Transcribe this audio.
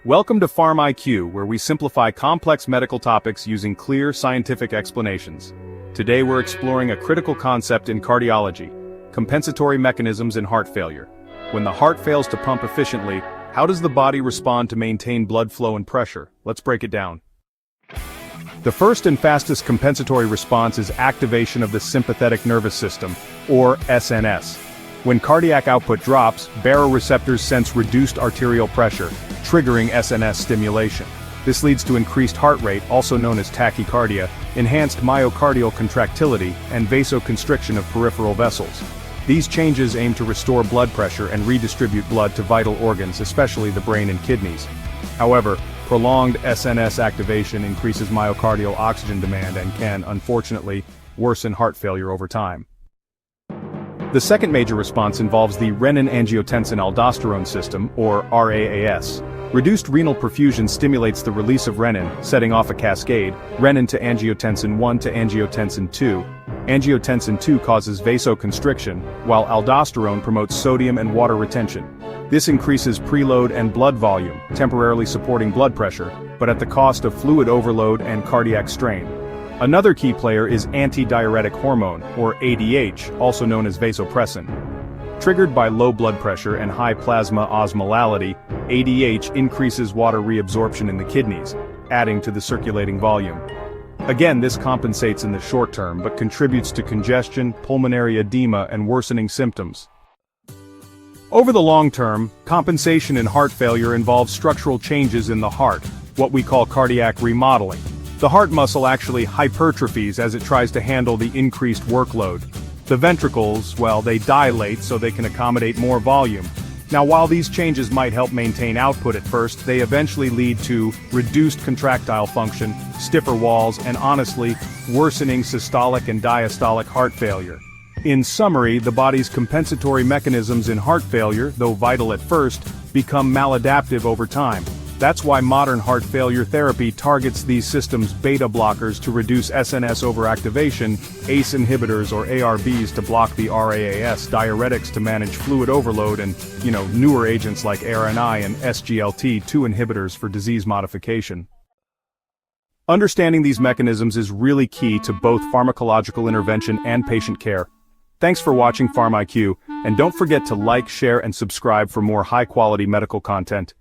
Welcome to Pharm IQ, where we simplify complex medical topics using clear scientific explanations. Today we're exploring a critical concept in cardiology: compensatory mechanisms in heart failure. When the heart fails to pump efficiently, how does the body respond to maintain blood flow and pressure? Let's break it down. The first and fastest compensatory response is activation of the sympathetic nervous system, or SNS. When cardiac output drops, baroreceptors sense reduced arterial pressure, triggering SNS stimulation. This leads to increased heart rate, also known as tachycardia, enhanced myocardial contractility, and vasoconstriction of peripheral vessels. These changes aim to restore blood pressure and redistribute blood to vital organs, especially the brain and kidneys. However, prolonged SNS activation increases myocardial oxygen demand and can, unfortunately, worsen heart failure over time. The second major response involves the renin-Angiotensin-Aldosterone system, or RAAS. Reduced renal perfusion stimulates the release of renin, setting off a cascade, renin to angiotensin 1 to angiotensin 2. Angiotensin 2 causes vasoconstriction, while aldosterone promotes sodium and water retention. This increases preload and blood volume, temporarily supporting blood pressure, but at the cost of fluid overload and cardiac strain. Another key player is antidiuretic hormone, or ADH, also known as vasopressin. Triggered by low blood pressure and high plasma osmolality, ADH increases water reabsorption in the kidneys, adding to the circulating volume. Again, this compensates in the short term but contributes to congestion, pulmonary edema, and worsening symptoms. Over the long term, compensation in heart failure involves structural changes in the heart, what we call cardiac remodeling. The heart muscle actually hypertrophies as it tries to handle the increased workload. The ventricles, well, they dilate so they can accommodate more volume. Now, while these changes might help maintain output at first, they eventually lead to reduced contractile function, stiffer walls, and honestly, worsening systolic and diastolic heart failure. In summary, the body's compensatory mechanisms in heart failure, though vital at first, become maladaptive over time. That's why modern heart failure therapy targets these systems: beta blockers to reduce SNS overactivation, ACE inhibitors or ARBs to block the RAAS, diuretics to manage fluid overload, and, newer agents like ARNI and SGLT2 inhibitors for disease modification. Understanding these mechanisms is really key to both pharmacological intervention and patient care. Thanks for watching Pharm IQ, and don't forget to like, share, and subscribe for more high-quality medical content.